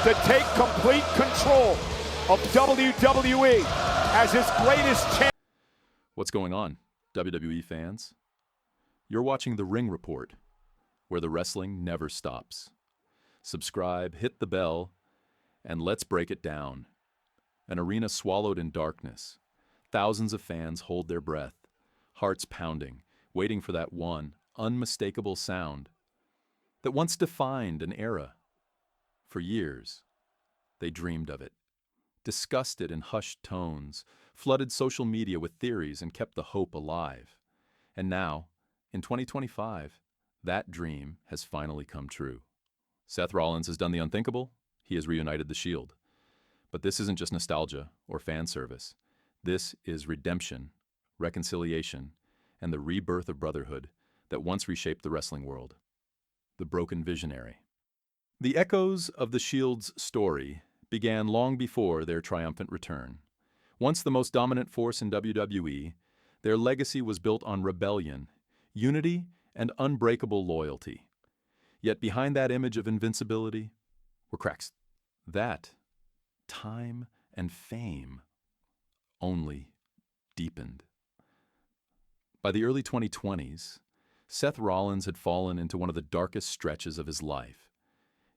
to take complete control of WWE as his greatest champion. What's going on, WWE fans? You're watching The Ring Report, where the wrestling never stops. Subscribe, hit the bell, and let's break it down. An arena swallowed in darkness. Thousands of fans hold their breath, hearts pounding, waiting for that one unmistakable sound that once defined an era. For years, they dreamed of it, discussed it in hushed tones, flooded social media with theories, and kept the hope alive. And now, in 2025, that dream has finally come true. Seth Rollins has done the unthinkable. He has reunited the Shield. But this isn't just nostalgia or fan service. This is redemption, reconciliation, and the rebirth of brotherhood that once reshaped the wrestling world. The broken visionary. The echoes of the Shield's story began long before their triumphant return. Once the most dominant force in WWE, their legacy was built on rebellion, unity, and unbreakable loyalty. Yet behind that image of invincibility were cracks that time and fame only deepened. By the early 2020s, Seth Rollins had fallen into one of the darkest stretches of his life.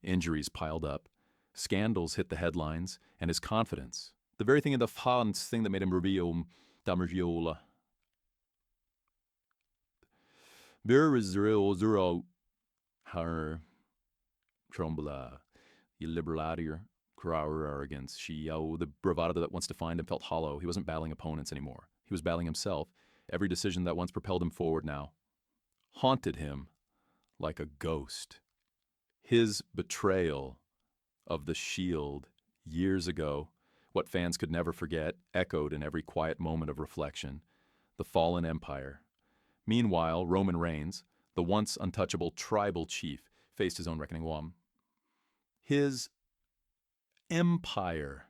Injuries piled up, scandals hit the headlines, and his confidence, the very thing in the fans thing that made him reveal Damerviola. There is zero her Trombla, you liberalier, Crower arrogance, the bravado that once defined him felt hollow. He wasn't battling opponents anymore. He was battling himself. Every decision that once propelled him forward now haunted him like a ghost. His betrayal of the Shield years ago, what fans could never forget, echoed in every quiet moment of reflection. The fallen empire. Meanwhile, Roman Reigns, the once untouchable tribal chief, faced his own reckoning. His empire,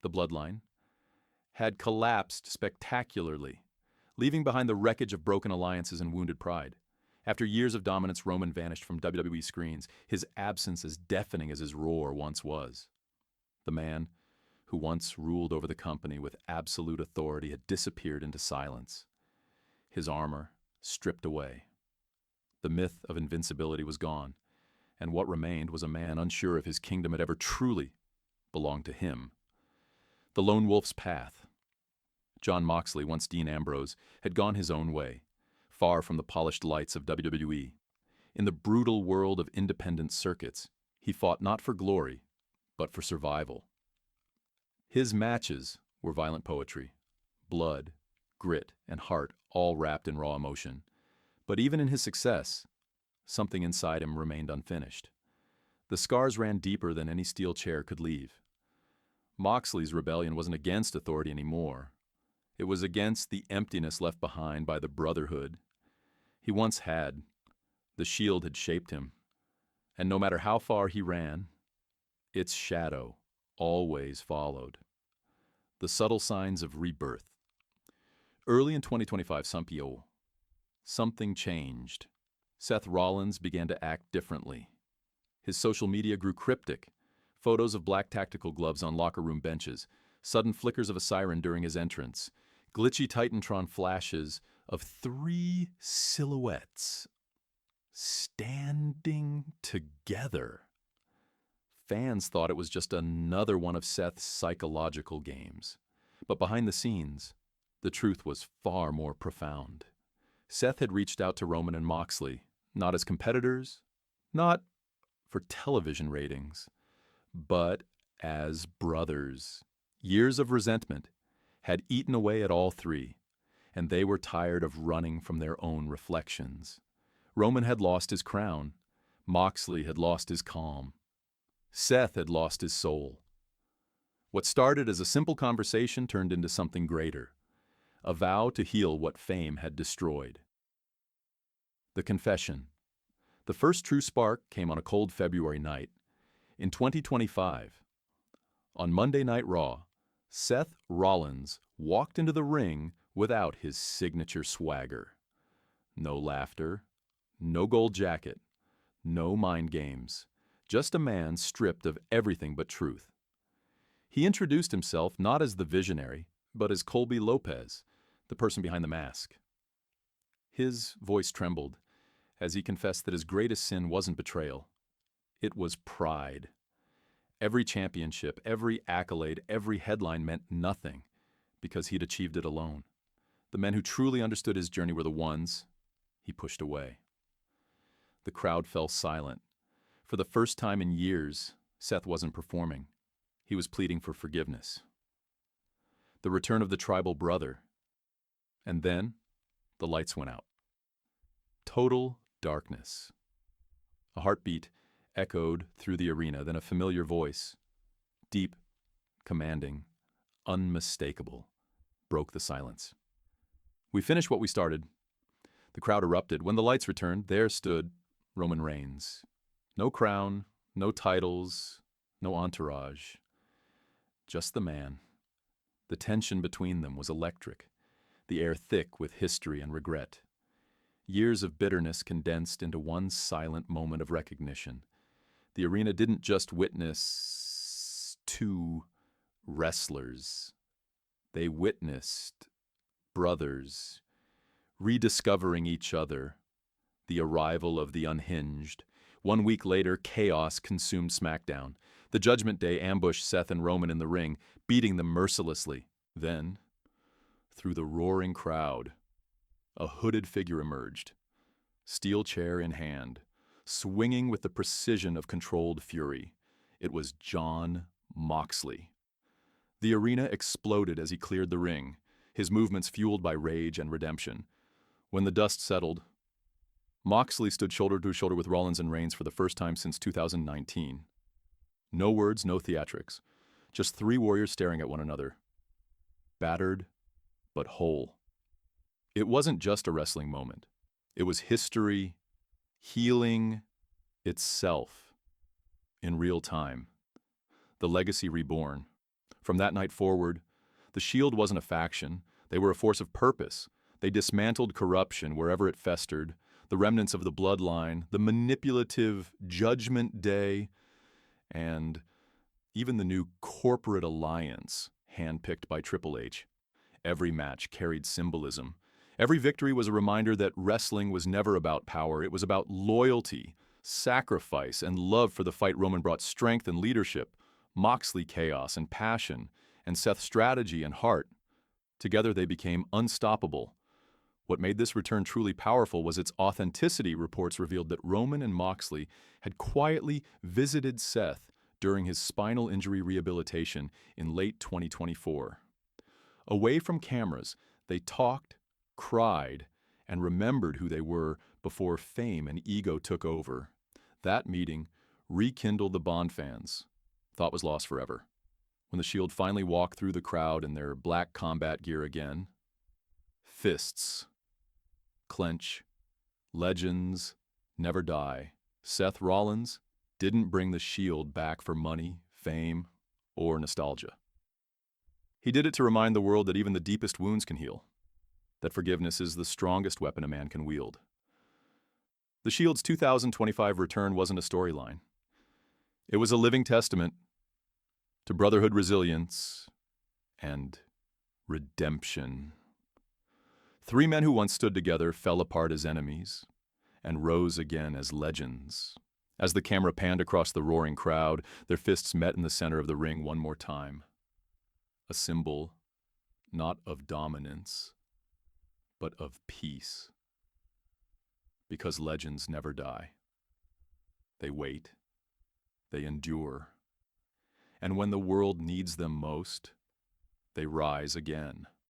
the bloodline, had collapsed spectacularly, leaving behind the wreckage of broken alliances and wounded pride. After years of dominance, Roman vanished from WWE screens, his absence as deafening as his roar once was. The man who once ruled over the company with absolute authority had disappeared into silence, his armor stripped away. The myth of invincibility was gone, and what remained was a man unsure if his kingdom had ever truly belonged to him. The lone wolf's path. Jon Moxley, once Dean Ambrose, had gone his own way, far from the polished lights of WWE. In the brutal world of independent circuits, he fought not for glory, but for survival. His matches were violent poetry, blood, grit, and heart all wrapped in raw emotion. But even in his success, something inside him remained unfinished. The scars ran deeper than any steel chair could leave. Moxley's rebellion wasn't against authority anymore. It was against the emptiness left behind by the brotherhood he once had. The Shield had shaped him, and no matter how far he ran, its shadow always followed. The subtle signs of rebirth. Early in 2025, something changed. Seth Rollins began to act differently. His social media grew cryptic. Photos of black tactical gloves on locker room benches, sudden flickers of a siren during his entrance, glitchy Titantron flashes of 3 silhouettes standing together. Fans thought it was just another one of Seth's psychological games. But behind the scenes, the truth was far more profound. Seth had reached out to Roman and Moxley, not as competitors, not for television ratings, but as brothers. Years of resentment had eaten away at all three, and they were tired of running from their own reflections. Roman had lost his crown. Moxley had lost his calm. Seth had lost his soul. What started as a simple conversation turned into something greater, a vow to heal what fame had destroyed. The confession. The first true spark came on a cold February night. In 2025, on Monday Night Raw, Seth Rollins walked into the ring without his signature swagger. No laughter, no gold jacket, no mind games, Just a man stripped of everything but truth. He introduced himself not as the visionary, but as Colby Lopez, the person behind the mask. His voice trembled as he confessed that his greatest sin wasn't betrayal. It was pride. Every championship, every accolade, every headline meant nothing because he'd achieved it alone. The men who truly understood his journey were the ones he pushed away. The crowd fell silent. For the first time in years, Seth wasn't performing. He was pleading for forgiveness. The return of the tribal brother. And then, the lights went out. Total darkness. A heartbeat echoed through the arena, then a familiar voice, deep, commanding, unmistakable, broke the silence. We finished what we started. The crowd erupted. When the lights returned, there stood Roman Reigns. No crown, no titles, no entourage. Just the man. The tension between them was electric, the air thick with history and regret. Years of bitterness condensed into one silent moment of recognition. The arena didn't just witness two wrestlers. They witnessed brothers rediscovering each other, the arrival of the unhinged. 1 week later, chaos consumed SmackDown. The Judgment Day ambushed Seth and Roman in the ring, beating them mercilessly. Then, through the roaring crowd, a hooded figure emerged, steel chair in hand, swinging with the precision of controlled fury. It was Jon Moxley. The arena exploded as he cleared the ring, his movements fueled by rage and redemption. When the dust settled, Moxley stood shoulder to shoulder with Rollins and Reigns for the first time since 2019. No words, no theatrics. Just three warriors staring at one another. Battered, but whole. It wasn't just a wrestling moment. It was history, healing itself in real time. The legacy reborn. From that night forward, the Shield wasn't a faction. They were a force of purpose. They dismantled corruption wherever it festered, the remnants of the bloodline, the manipulative Judgment Day, and even the new corporate alliance handpicked by Triple H. Every match carried symbolism. Every victory was a reminder that wrestling was never about power. It was about loyalty, sacrifice, and love for the fight. Roman brought strength and leadership, Moxley chaos and passion, and Seth strategy and heart. Together they became unstoppable. What made this return truly powerful was its authenticity. Reports revealed that Roman and Moxley had quietly visited Seth during his spinal injury rehabilitation in late 2024. Away from cameras, they talked, cried, and remembered who they were before fame and ego took over. That meeting rekindled the Bond fans. Thought was lost forever. When the Shield finally walked through the crowd in their black combat gear again, fists clench, legends never die. Seth Rollins didn't bring the Shield back for money, fame, or nostalgia. He did it to remind the world that even the deepest wounds can heal, that forgiveness is the strongest weapon a man can wield. The Shield's 2025 return wasn't a storyline. It was a living testament to brotherhood, resilience, and redemption. Three men who once stood together fell apart as enemies and rose again as legends. As the camera panned across the roaring crowd, their fists met in the center of the ring one more time. A symbol not of dominance, but of peace. Because legends never die. They wait. They endure. And when the world needs them most, they rise again.